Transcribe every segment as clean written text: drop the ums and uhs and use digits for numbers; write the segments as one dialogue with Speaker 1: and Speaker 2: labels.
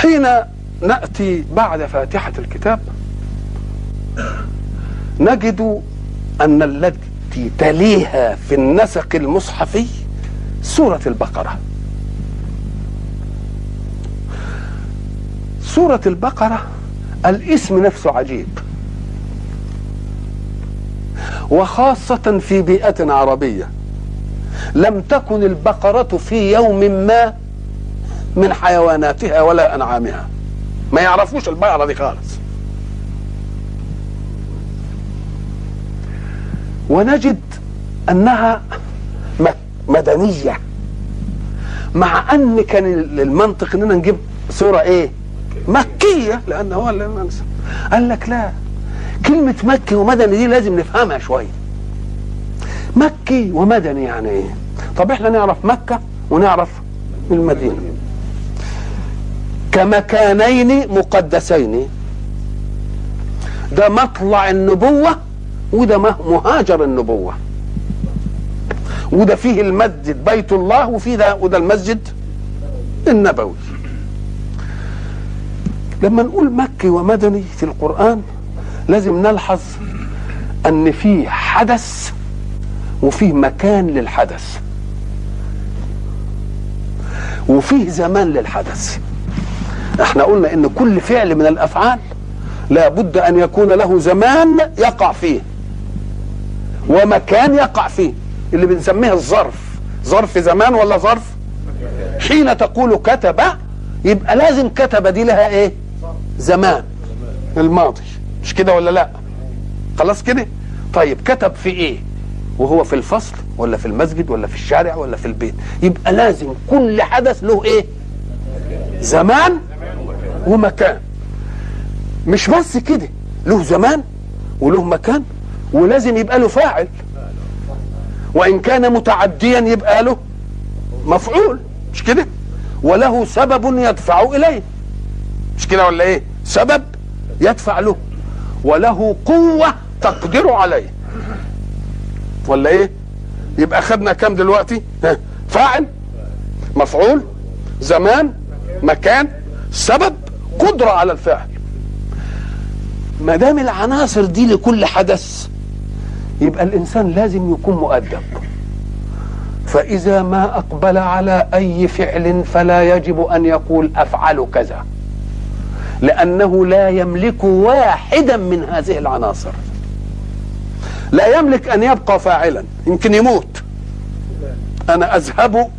Speaker 1: حين نأتي بعد فاتحة الكتاب نجد أن التي تليها في النسق المصحفي سورة البقرة. سورة البقرة الاسم نفسه عجيب، وخاصة في بيئة عربية لم تكن البقرة في يوم ما من حيواناتها ولا أنعامها، ما يعرفوش البقرة دي خالص. ونجد أنها مدنية، مع أن كان المنطق أننا نجيب سورة إيه؟ مكية، لأن هو اللي قال لك لا، كلمة مكي ومدني دي لازم نفهمها شوية. مكي ومدني يعني إيه؟ طب إحنا نعرف مكة ونعرف المدينة كمكانين مقدسين، ده مطلع النبوة وده مهاجر النبوة، وده فيه المسجد بيت الله وده المسجد النبوي. لما نقول مكي ومدني في القرآن لازم نلحظ أن فيه حدث وفيه مكان للحدث وفيه زمان للحدث. احنا قلنا ان كل فعل من الافعال لا بد ان يكون له زمان يقع فيه ومكان يقع فيه، اللي بنسميها الظرف. ظرف زمان ولا ظرف؟ حين تقول كتب يبقى لازم كتب دي لها ايه؟ زمان، الماضي، مش كده ولا لا؟ خلاص كده. طيب كتب في ايه؟ وهو في الفصل ولا في المسجد ولا في الشارع ولا في البيت؟ يبقى لازم كل حدث له ايه؟ زمان ومكان. مش بس كده، له زمان وله مكان، ولازم يبقى له فاعل، وإن كان متعديا يبقى له مفعول، مش كده؟ وله سبب يدفع إليه، مش كده ولا إيه؟ سبب يدفع له، وله قوة تقدر عليه، ولا إيه؟ يبقى خدنا كام دلوقتي؟ فاعل، مفعول، زمان، مكان، سبب، قدرة على الفعل. ما دام العناصر دي لكل حدث يبقى الإنسان لازم يكون مؤدب. فإذا ما أقبل على أي فعل فلا يجب أن يقول أفعل كذا، لأنه لا يملك واحدا من هذه العناصر. لا يملك أن يبقى فاعلا، يمكن يموت. أنا أذهب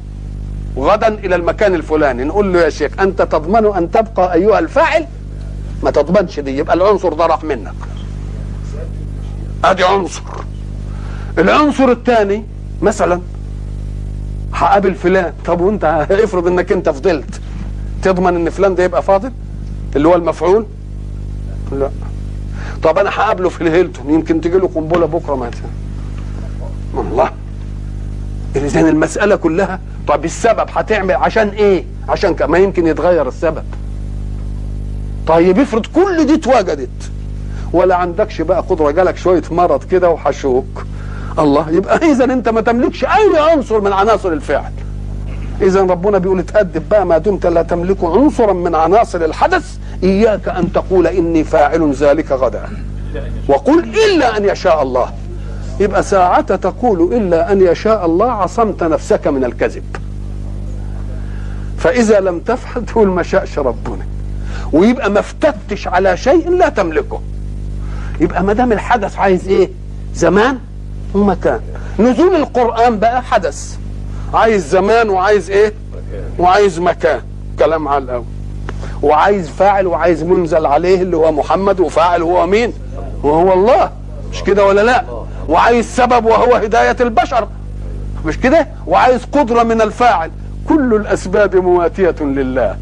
Speaker 1: غدا إلى المكان الفلاني، نقول له يا شيخ أنت تضمن أن تبقى أيها الفاعل؟ ما تضمنش دي، يبقى العنصر ده راح منك. ادي عنصر. العنصر الثاني مثلا هقابل فلان، طب وانت افرض انك انت فضلت، تضمن ان فلان ده يبقى فاضل اللي هو المفعول؟ لا. طب انا هقابله في الهيلتون، يمكن تجي له قنبله بكره مثلا. والله اذا المساله كلها، طب السبب هتعمل عشان ايه؟ عشان ما يمكن يتغير السبب. طيب افرض كل دي اتوجدت ولا عندكش بقى قدره، جالك شويه مرض كده وحشوك، الله، يبقى اذا انت ما تملكش اي عنصر من عناصر الفعل. اذا ربنا بيقول اتأدب بقى ما دمت لا تملك عنصرا من عناصر الحدث، اياك ان تقول اني فاعل ذلك غدا، وقل الا ان يشاء الله. يبقى ساعة تقول الا ان يشاء الله عصمت نفسك من الكذب. فاذا لم تفعل تقول ما شاءش ربنا، ويبقى ما افتتش على شيء لا تملكه. يبقى ما دام الحدث عايز ايه؟ زمان ومكان. نزول القرآن بقى حدث عايز زمان وعايز ايه؟ وعايز مكان، كلام على الاول، وعايز فاعل وعايز منزل عليه اللي هو محمد، وفاعل هو مين؟ وهو الله، مش كده ولا لا؟ وعايز سبب وهو هداية البشر، مش كده؟ وعايز قدرة من الفاعل. كل الأسباب مواتية لله،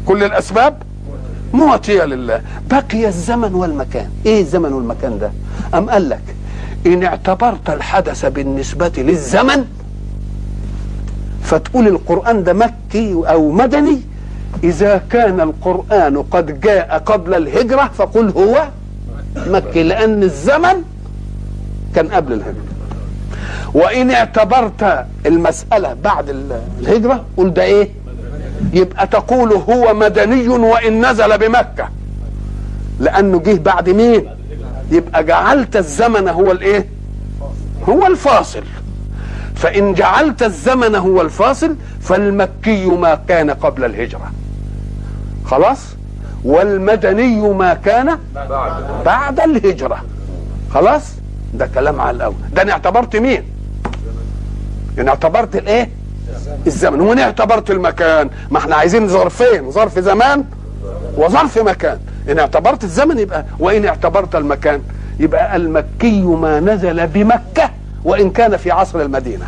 Speaker 1: كل الأسباب مواتية لله. بقي الزمن والمكان. ايه الزمن والمكان ده؟ أم قال لك إن اعتبرت الحدث بالنسبة للزمن فتقول القرآن ده مكي أو مدني. إذا كان القرآن قد جاء قبل الهجرة فقل هو مكي، لأن الزمن كان قبل الهجرة. وإن اعتبرت المسألة بعد الهجرة قل ده إيه؟ يبقى تقول هو مدني وإن نزل بمكة، لأنه جه بعد مين؟ يبقى جعلت الزمن هو الايه؟ هو الفاصل. فإن جعلت الزمن هو الفاصل فالمكي ما كان قبل الهجرة، خلاص، والمدني ما كان بعد الهجرة، خلاص. ده كلام على الأول. ده أنا اعتبرت مين؟ أنا اعتبرت الايه؟ الزمن. وأنا اعتبرت المكان. ما احنا عايزين ظرفين، ظرف زمان وظرف مكان. إن اعتبرت الزمن يبقى، وإن اعتبرت المكان يبقى المكي ما نزل بمكة وإن كان في عصر المدينة،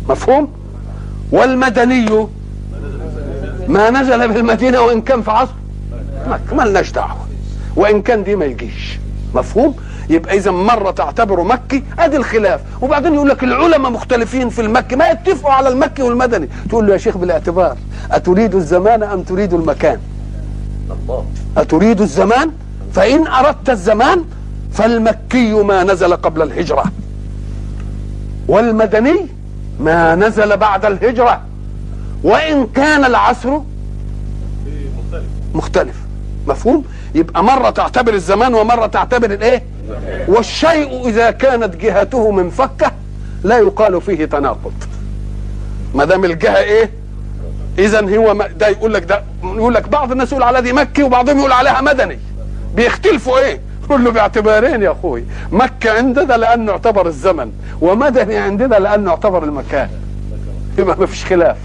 Speaker 1: مفهوم؟ والمدني ما نزل بالمدينة وإن كان في عصر مكة، ما لناش دعوة، وإن كان دي ما يجيش، مفهوم؟ يبقى إذا مرة تعتبره مكي، أدي الخلاف. وبعدين يقول لك العلماء مختلفين في المكي، ما يتفقوا على المكي والمدني. تقول له يا شيخ بالاعتبار، أتريد الزمان أم تريد المكان؟ أتريد الزمان؟ فإن أردت الزمان فالمكي ما نزل قبل الهجرة، والمدني ما نزل بعد الهجرة، وإن كان العصر مختلف، مفهوم؟ يبقى مرة تعتبر الزمان ومرة تعتبر الايه؟ والشيء إذا كانت جهته منفكة لا يقال فيه تناقض، ما دام الجهة ايه؟ إذا هو ده يقول لك، ده يقول لك بعض الناس يقول على دي مكي وبعضهم يقول عليها مدني، بيختلفوا ايه؟ كله باعتبارين يا اخوي. مكة عندنا لأنه اعتبر الزمن، ومدني عندنا لأنه اعتبر المكان. يبقى ما فيش خلاف.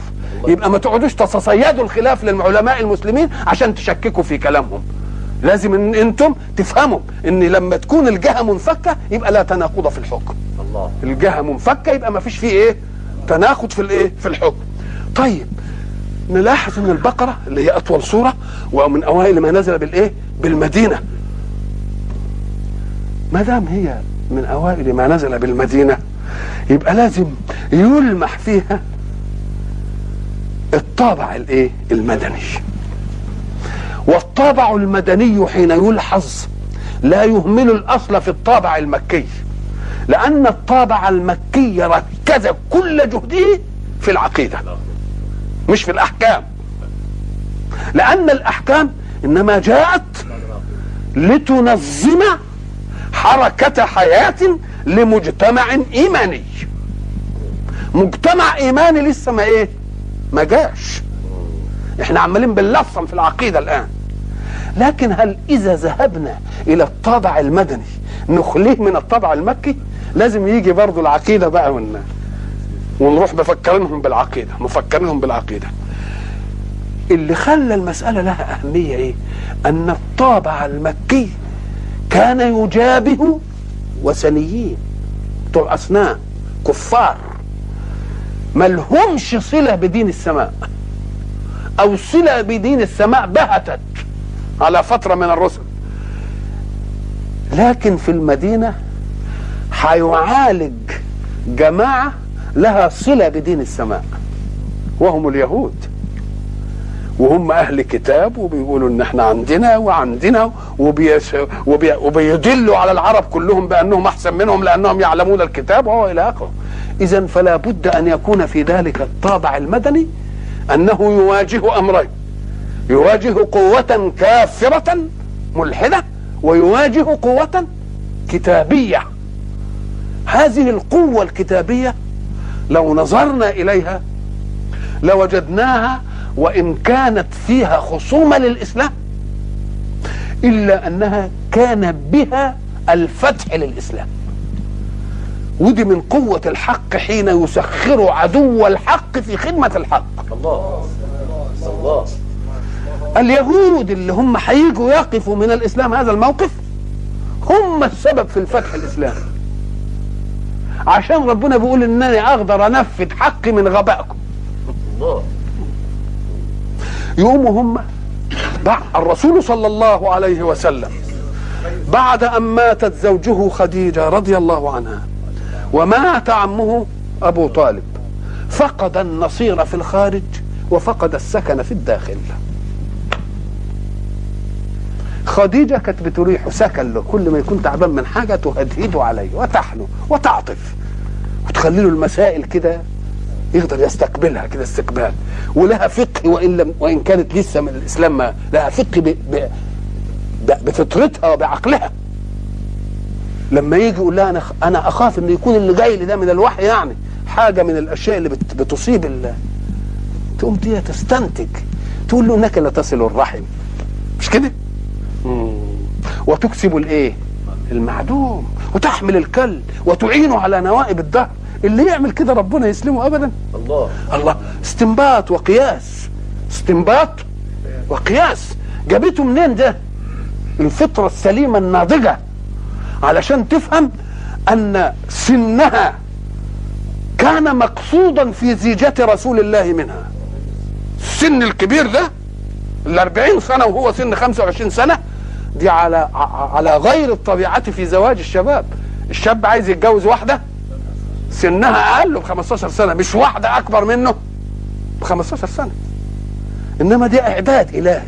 Speaker 1: يبقى ما تقعدوش تتصيدوا الخلاف للعلماء المسلمين عشان تشككوا في كلامهم. لازم ان انتم تفهموا ان لما تكون الجهة منفكة يبقى لا تناقض في الحكم. الله. الجهة منفكة يبقى ما فيش فيه ايه؟ تناقض في الايه؟ في الحكم. طيب نلاحظ ان البقرة اللي هي اطول سورة ومن اوائل ما نزل بالايه؟ بالمدينة. ما دام هي من اوائل ما نزل بالمدينة يبقى لازم يلمح فيها الطابع الايه؟ المدني. والطابع المدني حين يلحظ لا يهمل الاصل في الطابع المكي، لان الطابع المكي ركز كل جهده في العقيدة مش في الاحكام، لان الاحكام انما جاءت لتنظم حركة حياة لمجتمع ايماني. مجتمع ايماني لسه ما ايه؟ ما جاش. احنا عمالين بنلصم في العقيدة الان. لكن هل اذا ذهبنا الى الطابع المدني نخليه من الطابع المكي؟ لازم يجي برضو العقيدة بقى ونروح مفكرينهم بالعقيدة. اللي خلى المسألة لها اهمية ايه؟ ان الطابع المكي كان يجابه وثنيين بتوع اصنام كفار ملهمش صلة بدين السماء، او صلة بدين السماء بهتت على فترة من الرسل. لكن في المدينة هيعالج جماعة لها صلة بدين السماء، وهم اليهود، وهم اهل كتاب، وبيقولوا ان احنا عندنا وعندنا، وبيدلوا على العرب كلهم بانهم احسن منهم لانهم يعلمون الكتاب وهو الى اخره. اذا فلا بد ان يكون في ذلك الطابع المدني انه يواجه امرين: يواجه قوة كافرة ملحدة، ويواجه قوة كتابية. هذه القوة الكتابية لو نظرنا اليها لوجدناها وإن كانت فيها خصومة للإسلام إلا أنها كان بها الفتح للإسلام. ودي من قوة الحق حين يسخر عدو الحق في خدمة الحق. الله. اليهود اللي هم هيجوا يقفوا من الإسلام هذا الموقف هم السبب في الفتح الإسلامي، عشان ربنا بيقول إنني أقدر أنفذ حقي من غبائكم. الله. يقوموا هم الرسول صلى الله عليه وسلم بعد أن ماتت زوجه خديجة رضي الله عنها ومات عمه أبو طالب، فقد النصير في الخارج وفقد السكن في الداخل. خديجة كانت بتريحه سكن له، كل ما يكون تعبان من حاجة تهدهده عليه وتحنه وتعطف وتخلي له المسائل كده يقدر يستقبلها كده استقبال، ولها فقه وان كانت لسه من الاسلام، ما لها فقه بفطرتها وبعقلها. لما يجي يقول لها انا اخاف ان يكون اللي جاي لي ده من الوحي، يعني حاجه من الاشياء اللي بتصيب تقوم دي تستنتج، تقول له انك لا تصل الرحم، مش كده؟ وتكسب الايه؟ المعدوم، وتحمل الكل، وتعينه على نوائب الدهر. اللي يعمل كده ربنا يسلمه ابدا. الله استنباط وقياس، استنباط وقياس. جابته منين ده؟ الفطرة السليمة الناضجة، علشان تفهم ان سنها كان مقصودا في زيجة رسول الله منها. السن الكبير ده ال40 سنة وهو سن 25 سنة، دي على غير الطبيعة في زواج الشباب. الشاب عايز يتجوز واحدة سنها اقل ب15 سنة، مش واحدة اكبر منه ب15 سنة. انما دي اعداد الهي،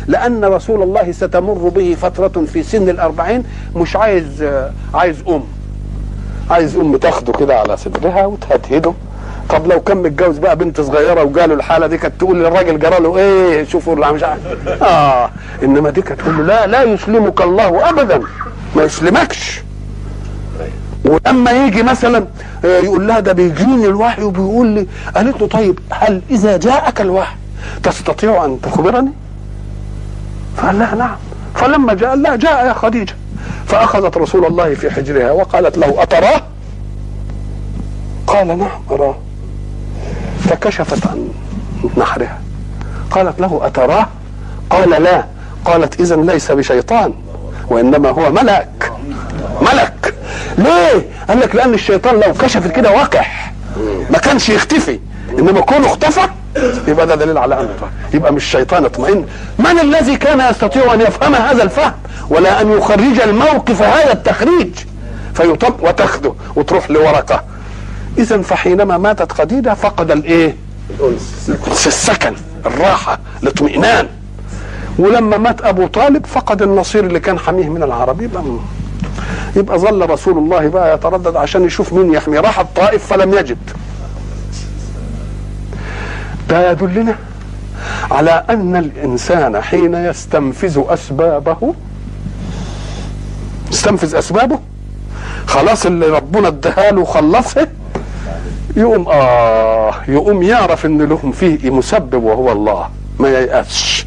Speaker 1: لان رسول الله ستمر به فترة في سن ال40 مش عايز عايز ام تاخده كده على صدرها وتهدهده. طب لو كان متجوز بقى بنت صغيره وجاله الحاله دي، كانت تقول للراجل جرى له ايه، شوفوا اللي مش عارف. انما دي كانت تقول له لا يسلمك الله ابدا، ما يسلمكش. ولما يجي مثلا يقول لها ده بيجيني الوحي وبيقول لي، قالت له طيب هل اذا جاءك الوحي تستطيع ان تخبرني؟ فقال لها نعم. فلما جاء لا جاء يا خديجه، فاخذت رسول الله في حجرها وقالت له اتراه؟ قال نعم اراه. فكشفت عن نحرها، قالت له اتراه؟ قال لا. قالت اذا ليس بشيطان وانما هو ملك. ملك ليه؟ قال لك لان الشيطان لو كشفت كده وقح ما كانش يختفي، انما كونه اختفى يبقى ده دليل على انه يبقى مش شيطان اطمئن. من الذي كان يستطيع ان يفهم هذا الفهم ولا ان يخرج الموقف هذا التخريج فيطم وتاخده وتروح لورقه؟ اذا فحينما ماتت خديجه فقد الايه؟ السكن، الراحه، الاطمئنان. ولما مات ابو طالب فقد النصير اللي كان حميه من العرب. يبقى ظل رسول الله بقى يتردد عشان يشوف مين يحمي. راح الطائف فلم يجد. ده يدلنا على ان الانسان حين يستنفذ اسبابه، يستنفذ اسبابه خلاص اللي ربنا اداها له خلصها، يقوم يعرف ان لهم فيه مسبب وهو الله، ما ييأسش.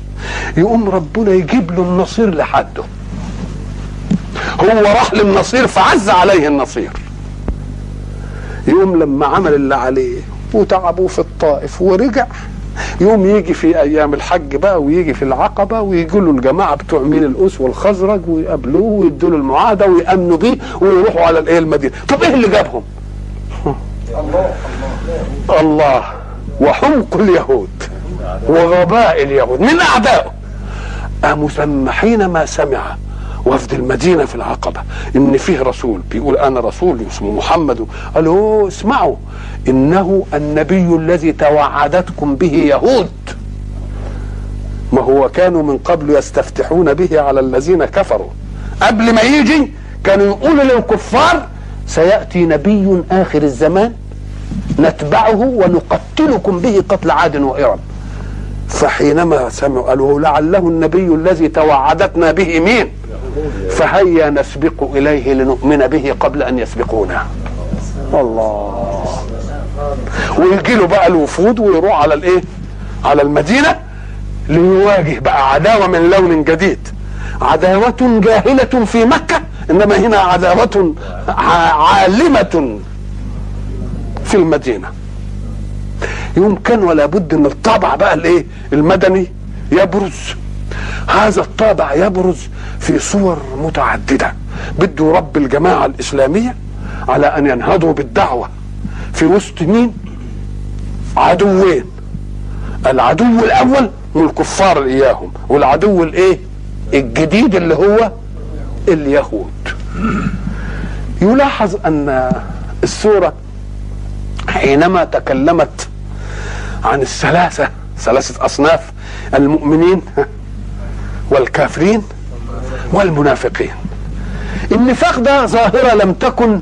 Speaker 1: يقوم ربنا يجيب له النصير لحده. هو راح للنصير فعز عليه النصير. يقوم لما عمل اللي عليه وتعبوا في الطائف ورجع، يوم يجي في ايام الحج بقى ويجي في العقبه ويجوا له الجماعه بتوع مين الاوس والخزرج ويقابلوه ويدوا له المعاهده ويامنوا بيه ويروحوا على الايه المدينه. طب ايه اللي جابهم؟ الله وحمق اليهود وغباء اليهود من اعدائه. مسمى حينما سمع وفد المدينه في العقبه ان فيه رسول بيقول انا رسول اسمه محمد، قالوا اسمعوا انه النبي الذي توعدتكم به يهود. ما هو كانوا من قبل يستفتحون به على الذين كفروا، قبل ما يجي كانوا يقولوا للكفار سيأتي نبي آخر الزمان نتبعه ونقتلكم به قتل عاد وإرم. فحينما سمعوا قالوا لعله النبي الذي توعدتنا به مين؟ فهيا نسبق إليه لنؤمن به قبل أن يسبقونا. الله. ويجي له بقى الوفود ويروح على الايه؟ على المدينة ليواجه بقى عداوة من لون جديد، عداوة جاهلة في مكة، انما هنا عداوة عالمة في المدينة. يمكن ولا بد ان الطابع بقى الايه؟ المدني يبرز. هذا الطابع يبرز في صور متعددة. بده رب الجماعة الإسلامية على ان ينهضوا بالدعوة في وسط مين؟ عدوين. العدو الاول من الكفار اياهم، والعدو الايه؟ الجديد اللي هو اليهود. يلاحظ ان السورة حينما تكلمت عن ثلاثة اصناف، المؤمنين والكافرين والمنافقين. النفاق ده ظاهرة لم تكن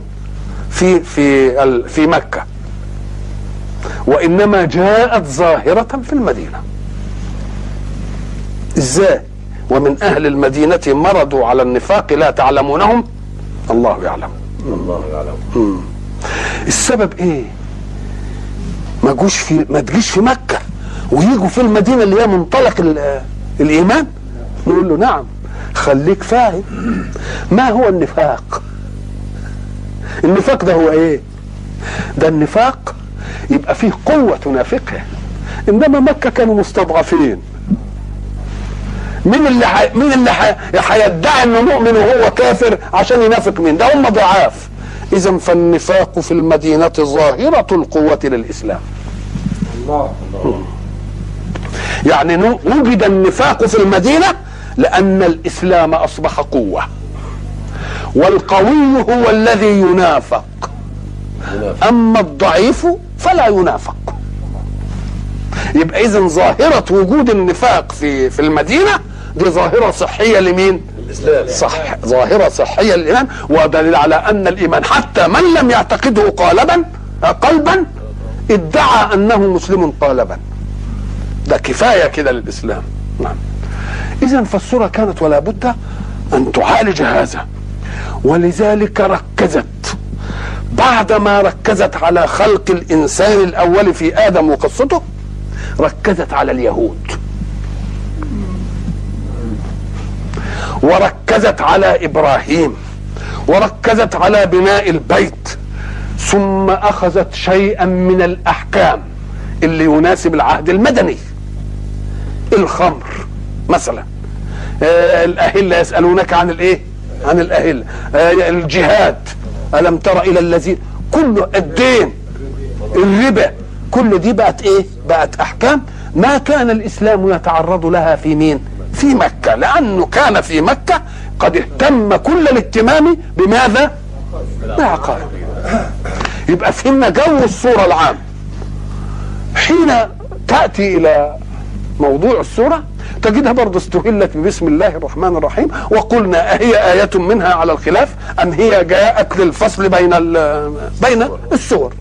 Speaker 1: في مكة، وإنما جاءت ظاهرة في المدينة. إزاي؟ ومن أهل المدينة مرضوا على النفاق لا تعلمونهم الله يعلم.
Speaker 2: الله يعلم.
Speaker 1: السبب إيه؟ ما تجيش في مكة ويجوا في المدينة اللي هي منطلق الإيمان. نقول له نعم، خليك فاهم ما هو النفاق. النفاق ده هو إيه؟ ده النفاق يبقى فيه قوة تنافقه. إنما مكة كانوا مستضعفين. مين اللي هيدعي انه مؤمن وهو كافر عشان ينافق مين؟ ده هم ضعاف. اذا فالنفاق في المدينة ظاهرة القوة للإسلام.
Speaker 2: الله.
Speaker 1: يعني وجد النفاق في المدينة لأن الإسلام أصبح قوة، والقوي هو الذي ينافق، أما الضعيف فلا ينافق. يبقى إذن ظاهرة وجود النفاق في المدينة دي ظاهرة صحية لمين؟
Speaker 2: الإسلام.
Speaker 1: صح، ظاهرة صحية للإيمان، ودليل على أن الإيمان حتى من لم يعتقده قلبا ادعى أنه مسلم قالبا. ده كفاية كده للإسلام. نعم. إذن فالسورة كانت ولا بد أن تعالج هذا، ولذلك ركزت بعدما ركزت على خلق الإنسان الأول في آدم وقصته، ركزت على اليهود، وركزت على إبراهيم، وركزت على بناء البيت، ثم أخذت شيئا من الأحكام اللي يناسب العهد المدني. الخمر مثلا، الأهلة يسألونك عن الإيه؟ عن الأهلة. الجهاد، ألم تر إلى الذين، كله الدين، الربا، كل دي بقت إيه؟ بقت أحكام ما كان الإسلام يتعرض لها في مين؟ في مكة، لأنه كان في مكة قد اهتم كل الاهتمام بماذا؟ بعقائد. يبقى فهمنا جو الصورة العام. حين تأتي إلى موضوع السورة تجدها برضه استهلت ببسم الله الرحمن الرحيم، وقلنا أهي آية منها على الخلاف أم هي جاءت للفصل بين السور.